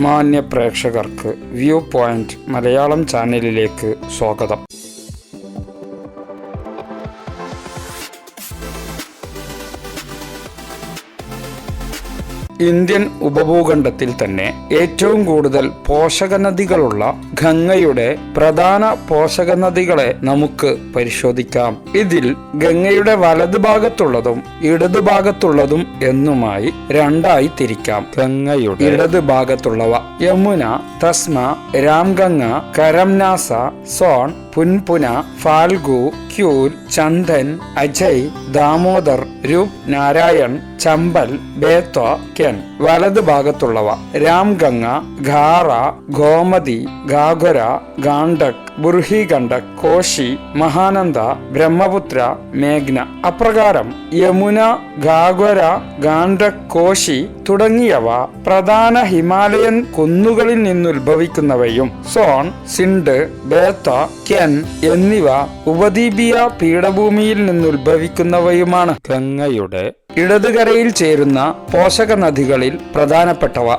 മാന്യ പ്രേക്ഷകർക്ക് view point Malayalam ചാനലിലേക്ക് സ്വാഗതം. ഇന്ത്യൻ ഉപഭൂഖണ്ഡത്തിൽ തന്നെ ഏറ്റവും കൂടുതൽ പോഷകനദികളുള്ള ഗംഗയുടെ പ്രധാന പോഷകനദികളെ നമുക്ക് പരിശോധിക്കാം. ഇതിൽ ഗംഗയുടെ വലതുഭാഗത്തുള്ളതും ഇടതുഭാഗത്തുള്ളതും എന്നുമായി രണ്ടായി തിരിക്കാം. ഗംഗയുടെ ഇടതുഭാഗത്തുള്ളവ യമുന, തസ്മ, രാംഗംഗ, കരംനാസ, സോൺ, പുൻപുന, ഫാൽഗു, ക്യൂൽ, ചന്ദൻ, അജയ്, ദാമോദർ, രൂപ്, നാരായൺ, ചമ്പൽ, ബേത്വ, കെൻ. വലതു ഭാഗത്തുള്ളവ രാംഗംഗ, ഘാറ, ഗോമതി, ഗാഘര, ഗാണ്ഡക്, ബുർഹിഗണ്ഡക്, കോശി, മഹാനന്ദ, ബ്രഹ്മപുത്ര, മേഘ്ന. അപ്രകാരം യമുന, ഗാഘര, ഗാണ്ഡക്, കോശി തുടങ്ങിയവ പ്രധാന ഹിമാലയൻ കുന്നുകളിൽ നിന്നുത്ഭവിക്കുന്നവയും സോൺ, സിണ്ട്, ബേത്വ, കെൻ എന്നിവ ഉപദ്വീപീയ പീഠഭൂമിയിൽ നിന്നുത്ഭവിക്കുന്നവയുമാണ്. ഗംഗയുടെ ഇടതുകരയിൽ ചേരുന്ന പോഷക നദികളിൽ പ്രധാനപ്പെട്ടവ: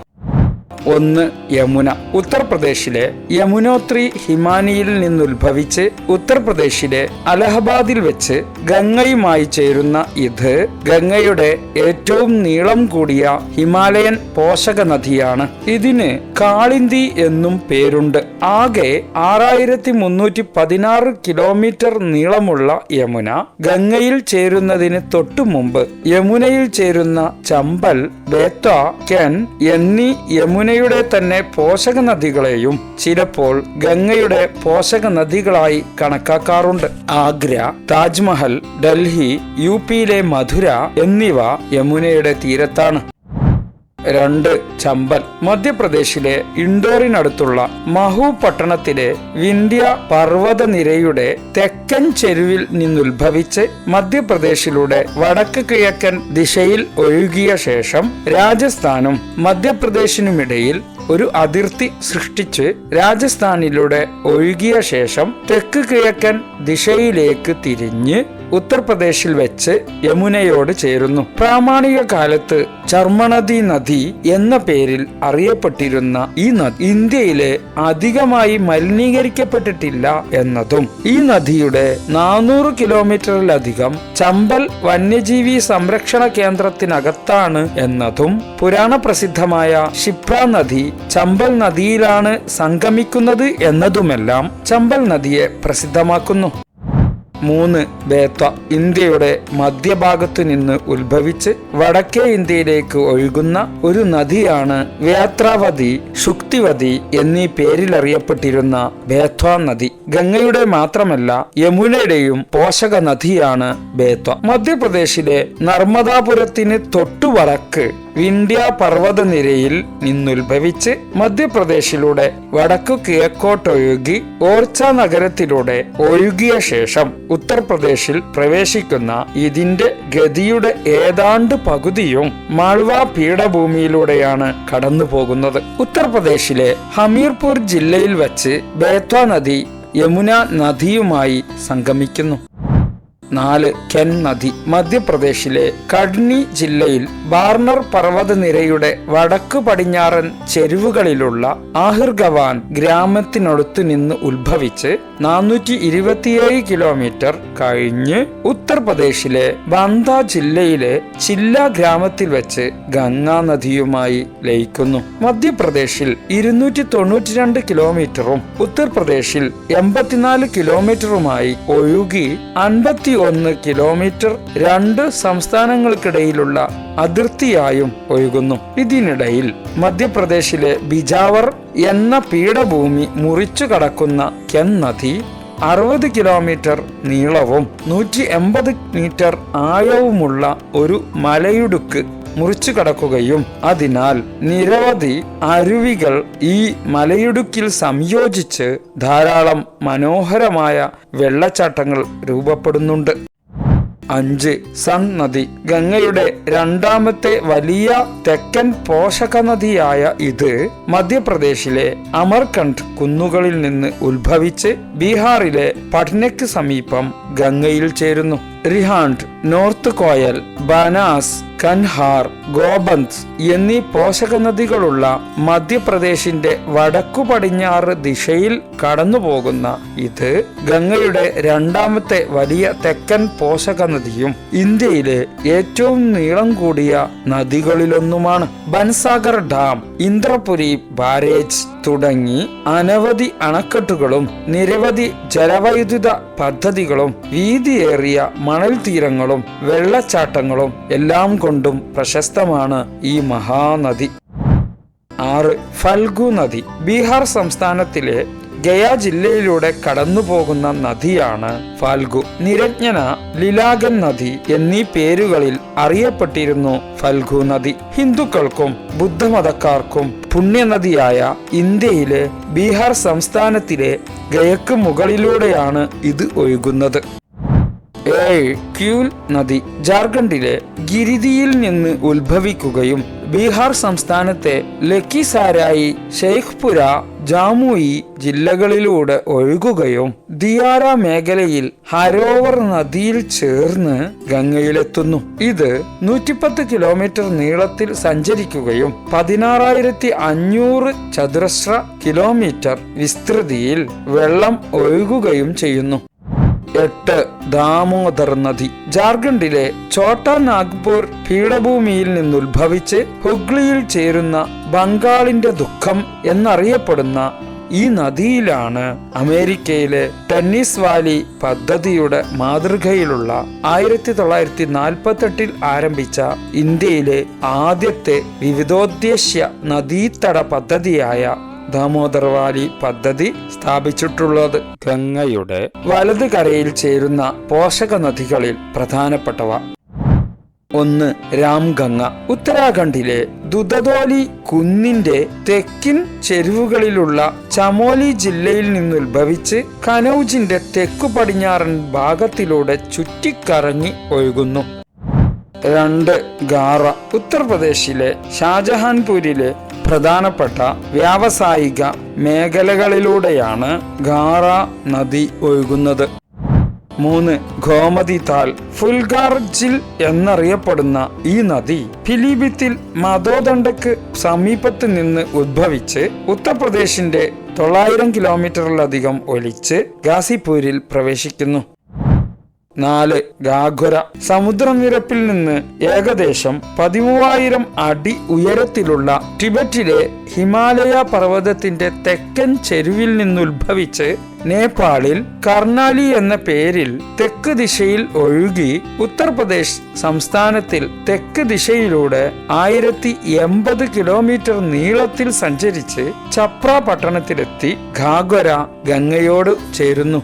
1. യമുന. ഉത്തർപ്രദേശിലെ യമുനോത്രി ഹിമാനിയിൽ നിന്നുത്ഭവിച്ച് ഉത്തർപ്രദേശിലെ അലഹബാദിൽ വെച്ച് ഗംഗയുമായി ചേരുന്ന ഇത് ഗംഗയുടെ ഏറ്റവും നീളം കൂടിയ ഹിമാലയൻ പോഷക നദിയാണ്. ഇതിന് കാളിന്തി എന്നും പേരുണ്ട്. ആകെ 6316 കിലോമീറ്റർ നീളമുള്ള യമുന ഗംഗയിൽ ചേരുന്നതിന് തൊട്ടുമുമ്പ് യമുനയിൽ ചേരുന്ന ചമ്പൽ, ബേത്വ, കെൻ എന്നീ യമുനയുടെ തന്നെ പോഷക നദികളെയും ചിലപ്പോൾ ഗംഗയുടെ പോഷക നദികളായി കണക്കാക്കാറുണ്ട്. ആഗ്ര, താജ്മഹൽ, ഡൽഹി, യുപിയിലെ മധുര എന്നിവ യമുനയുടെ തീരത്താണ്. 2. ചമ്പൽ. മധ്യപ്രദേശിലെ ഇൻഡോറിനടുത്തുള്ള മഹു പട്ടണത്തിലെ വിന്ധ്യ പർവ്വതനിരയുടെ തെക്കൻ ചെരുവിൽ നിന്നുത്ഭവിച്ച് മധ്യപ്രദേശിലൂടെ വടക്ക് കിഴക്കൻ ദിശയിൽ ഒഴുകിയ ശേഷം രാജസ്ഥാനും മധ്യപ്രദേശിനുമിടയിൽ ഒരു അതിർത്തി സൃഷ്ടിച്ച് രാജസ്ഥാനിലൂടെ ഒഴുകിയ ശേഷം തെക്ക് കിഴക്കൻ ദിശയിലേക്ക് തിരിഞ്ഞ് ഉത്തർപ്രദേശിൽ വെച്ച് യമുനയോട് ചേരുന്നു. പ്രാമാണിക കാലത്ത് ചർമ്മനദി നദി എന്ന പേരിൽ അറിയപ്പെട്ടിരുന്ന ഈ നദി ഇന്ത്യയിലെ അധികമായി മലിനീകരിക്കപ്പെട്ടിട്ടില്ല എന്നതും ഈ നദിയുടെ 400 കിലോമീറ്ററിലധികം ചമ്പൽ വന്യജീവി സംരക്ഷണ കേന്ദ്രത്തിനകത്താണ് എന്നതും പുരാണ പ്രസിദ്ധമായ ക്ഷിപ്ര നദി ചമ്പൽ നദിയിലാണ് സംഗമിക്കുന്നത് എന്നതുമെല്ലാം ചമ്പൽ നദിയെ പ്രസിദ്ധമാക്കുന്നു. 3. ബേത്വ. ഇന്ത്യയുടെ മധ്യഭാഗത്തു നിന്ന് ഉത്ഭവിച്ച് വടക്കേ ഇന്ത്യയിലേക്ക് ഒഴുകുന്ന ഒരു നദിയാണ് വേത്രാവതി, ശുക്തിവതി എന്നീ പേരിലറിയപ്പെട്ടിരുന്ന ബേത്വ നദി. ഗംഗയുടെ മാത്രമല്ല യമുനയുടെയും പോഷക നദിയാണ് ബേത്വ. മധ്യപ്രദേശിലെ നർമ്മദാപുരത്തിന് തൊട്ടുവടക്ക് വിന്ധ്യ പർവ്വതനിരയിൽ നിന്നുത്ഭവിച്ച് മധ്യപ്രദേശിലൂടെ വടക്കു കിഴക്കോട്ടൊഴുകി ഓർച്ച നഗരത്തിലൂടെ ഒഴുകിയ ശേഷം ഉത്തർപ്രദേശിൽ പ്രവേശിക്കുന്ന ഇതിന്റെ ഗതിയുടെ ഏതാണ്ട് പകുതിയും മാൾവ പീഠഭൂമിയിലൂടെയാണ് കടന്നു പോകുന്നത്. ഉത്തർപ്രദേശിലെ ഹമീർപൂർ ജില്ലയിൽ വച്ച് ബേത്വ നദി യമുന നദിയുമായി സംഗമിക്കുന്നു. 4. കെൻ നദി. മധ്യപ്രദേശിലെ കഡ്നി ജില്ലയിൽ ബാർണർ പർവ്വതനിരയുടെ വടക്കു പടിഞ്ഞാറൻ ചെരുവുകളിലുള്ള ആഹിർഗവാൻ ഗ്രാമത്തിനടുത്തു നിന്ന് ഉത്ഭവിച്ച് 427 കിലോമീറ്റർ കഴിഞ്ഞ് ഉത്തർപ്രദേശിലെ ബാന്ദ ജില്ലയിലെ ചില്ല ഗ്രാമത്തിൽ വെച്ച് ഗംഗാ നദിയുമായി ലയിക്കുന്നു. മധ്യപ്രദേശിൽ 292 കിലോമീറ്ററും ഉത്തർപ്രദേശിൽ 84 കിലോമീറ്ററുമായി ഒഴുകി 51 കിലോമീറ്റർ രണ്ട് സംസ്ഥാനങ്ങൾക്കിടയിലുള്ള അതിർത്തിയായും ഒഴുകുന്നു. ഇതിനിടയിൽ മധ്യപ്രദേശിലെ ബിജാവർ എന്ന പീഠഭൂമി മുറിച്ചു കടക്കുന്ന കെൻ നദി 60 കിലോമീറ്റർ നീളവും 180 മീറ്റർ ആഴവുമുള്ള ഒരു മലയിടുക്ക് മുറിച്ചു കടക്കുകയും അതിനാൽ നിരവധി അരുവികൾ ഈ മലയിടുക്കിൽ സംയോജിച്ച് ധാരാളം മനോഹരമായ വെള്ളച്ചാട്ടങ്ങൾ രൂപപ്പെടുന്നുണ്ട്. 5. സൺ നദി. ഗംഗയുടെ രണ്ടാമത്തെ വലിയ തെക്കൻ പോഷക നദിയായ ഇത് മധ്യപ്രദേശിലെ അമർകണ്ഠ് കുന്നുകളിൽ നിന്ന് ഉത്ഭവിച്ച് ബീഹാറിലെ പട്നയ്ക്ക് സമീപം ഗംഗയിൽ ചേരുന്നു. റിഹാണ്ട്, നോർത്ത് കോയൽ, ബനാസ്, കൻഹാർ, ഗോബന്ത് എന്നീ പോഷക നദികളുള്ള മധ്യപ്രദേശിന്റെ വടക്കു പടിഞ്ഞാറ് ദിശയിൽ കടന്നുപോകുന്ന ഇത് ഗംഗയുടെ രണ്ടാമത്തെ വലിയ തെക്കൻ പോഷക നദിയും ഇന്ത്യയിലെ ഏറ്റവും നീളം കൂടിയ നദികളിലൊന്നുമാണ്. ബൻസാഗർ ഡാം, ഇന്ദ്രപുരി ബാരേജ് തുടങ്ങി അനവധി അണക്കെട്ടുകളും നിരവധി ജലവൈദ്യുത പദ്ധതികളും വീതിയേറിയ മണൽ തീരങ്ങളും വെള്ളച്ചാട്ടങ്ങളും എല്ലാം കൊണ്ടും പ്രശസ്തമാണ് ഈ മഹാനദി. 6. ഫൽഗു നദി. ബീഹാർ സംസ്ഥാനത്തിലെ ഗയ ജില്ലയിലൂടെ കടന്നുപോകുന്ന നദിയാണ് ഫാൽഗു. നിരഞ്ജന, ലീലാഗൻ നദി എന്നീ പേരുകളിൽ അറിയപ്പെട്ടിരുന്നു ഫൽഗു നദി. ഹിന്ദുക്കൾക്കും ബുദ്ധമതക്കാർക്കും പുണ്യനദിയായ ഇന്ത്യയിലെ ബീഹാർ സംസ്ഥാനത്തിലെ ഗയക്ക് മുകളിലൂടെയാണ് ഇത് ഒഴുകുന്നത്. 7. ക്യൂൽ നദി. ജാർഖണ്ഡിലെ ഗിരിദിയിൽ നിന്ന് ഉത്ഭവിക്കുകയും ബീഹാർ സംസ്ഥാനത്തെ ലക്കിസാരായി, ഷെയ്ഖ്പുര, ജാമുയി ജില്ലകളിലൂടെ ഒഴുകുകയും ദിയാര മേഖലയിൽ ഹരോവർ നദിയിൽ ചേർന്ന് ഗംഗയിലെത്തുന്നു. ഇത് 110 കിലോമീറ്റർ നീളത്തിൽ സഞ്ചരിക്കുകയും 16,500 ചതുരശ്ര കിലോമീറ്റർ വിസ്തൃതിയിൽ വെള്ളം ഒഴുകുകയും ചെയ്യുന്നു. 8. ദാമോദർ നദി. ജാർഖണ്ഡിലെ ഛോട്ടാ നാഗ്പൂർ പീഠഭൂമിയിൽ നിന്നുത്ഭവിച്ച് ഹുഗ്ലിയിൽ ചേരുന്ന ബംഗാളിന്റെ ദുഃഖം എന്നറിയപ്പെടുന്ന ഈ നദിയിലാണ് അമേരിക്കയിലെ ടെന്നീസ് വാലി പദ്ധതിയുടെ മാതൃകയിലുള്ള 1948 ആരംഭിച്ച ഇന്ത്യയിലെ ആദ്യത്തെ വിവിധോദ്ദേശ്യ നദീതട പദ്ധതിയായ ദാമോദർ വാലി പദ്ധതി സ്ഥാപിച്ചിട്ടുള്ളത്. ഗംഗയുടെ വലത് കരയിൽ ചേരുന്ന പോഷക നദികളിൽ പ്രധാനപ്പെട്ടവ: 1. രാംഗംഗ. ഉത്തരാഖണ്ഡിലെ ദുധോലി കുന്നിന്റെ തെക്കിൻ ചെരുവുകളിലുള്ള ചമോലി ജില്ലയിൽ നിന്നുത്ഭവിച്ച് കനൌജിന്റെ തെക്കു പടിഞ്ഞാറൻ ഭാഗത്തിലൂടെ ചുറ്റിക്കറങ്ങി ഒഴുകുന്നു. 2. ഗാറ. ഉത്തർപ്രദേശിലെ ഷാജഹാൻപൂരിലെ പ്രധാനപ്പെട്ട വ്യാവസായിക മേഖലകളിലൂടെയാണ് ഗാറ നദി ഒഴുകുന്നത്. 3. ഗോമതി താൽ. ഫുൽഗാർജിൽ എന്നറിയപ്പെടുന്ന ഈ നദി പിലിഭിത്തിൽ മധോദണ്ഡക്ക് സമീപത്ത് നിന്ന് ഉദ്ഭവിച്ച് ഉത്തർപ്രദേശിന്റെ 900 കിലോമീറ്ററിലധികം ഒലിച്ച് ഗാസിപൂരിൽ പ്രവേശിക്കുന്നു. 4. ഗാഘുര. സമുദ്രനിരപ്പിൽ നിന്ന് ഏകദേശം 13,000 അടി ഉയരത്തിലുള്ള ടിബറ്റിലെ ഹിമാലയ പർവ്വതത്തിന്റെ തെക്കൻ ചെരുവിൽ നിന്നുത്ഭവിച്ച് നേപ്പാളിൽ കർണാലി എന്ന പേരിൽ തെക്ക് ദിശയിൽ ഒഴുകി ഉത്തർപ്രദേശ് സംസ്ഥാനത്തിൽ തെക്ക് ദിശയിലൂടെ 1080 കിലോമീറ്റർ നീളത്തിൽ സഞ്ചരിച്ച് ഛപ്ര പട്ടണത്തിലെത്തി ഗാഘുര ഗംഗയോട് ചേരുന്നു.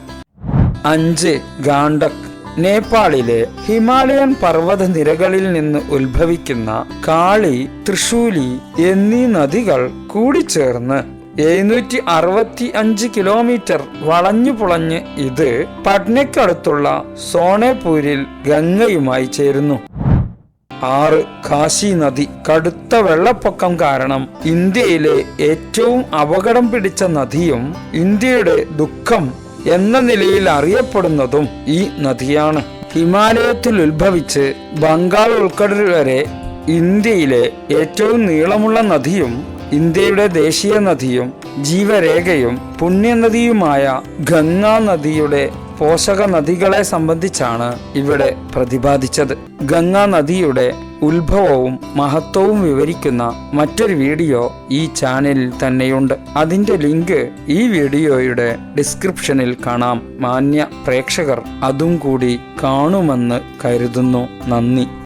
5. ഗാണ്ടക്. നേപ്പാളിലെ ഹിമാലയൻ പർവ്വത നിരകളിൽ നിന്ന് ഉത്ഭവിക്കുന്ന കാളി, തൃശൂലി എന്നീ നദികൾ കൂടിച്ചേർന്ന് 765 കിലോമീറ്റർ വളഞ്ഞു പുളഞ്ഞ് ഇത് പട്നയ്ക്കടുത്തുള്ള സോണേപൂരിൽ ഗംഗയുമായി ചേരുന്നു. 6. കാശി നദി. കടുത്ത വെള്ളപ്പൊക്കം കാരണം ഇന്ത്യയിലെ ഏറ്റവും അപകടം പിടിച്ച നദിയും ഇന്ത്യയുടെ ദുഃഖം എന്ന നിലയിൽ അറിയപ്പെടുന്നതും ഈ നദിയാണ്. ഹിമാലയത്തിൽ ഉത്ഭവിച്ച് ബംഗാൾ ഉൾക്കടൽ വരെ ഇന്ത്യയിലെ ഏറ്റവും നീളമുള്ള നദിയും ഇന്ത്യയുടെ ദേശീയ നദിയും ജീവരേഖയും പുണ്യനദിയുമായ ഗംഗാ നദിയുടെ പോഷക നദികളെ സംബന്ധിച്ചാണ് ഇവിടെ പ്രതിപാദിച്ചത്. ഗംഗാ നദിയുടെ ഉത്ഭവവും മഹത്വവും വിവരിക്കുന്ന മറ്റൊരു വീഡിയോ ഈ ചാനലിൽ തന്നെയുണ്ട്. അതിന്റെ ലിങ്ക് ഈ വീഡിയോയുടെ ഡിസ്ക്രിപ്ഷനിൽ കാണാം. മാന്യ പ്രേക്ഷകർ അതും കൂടി കാണുമെന്ന് കരുതുന്നു. നന്ദി.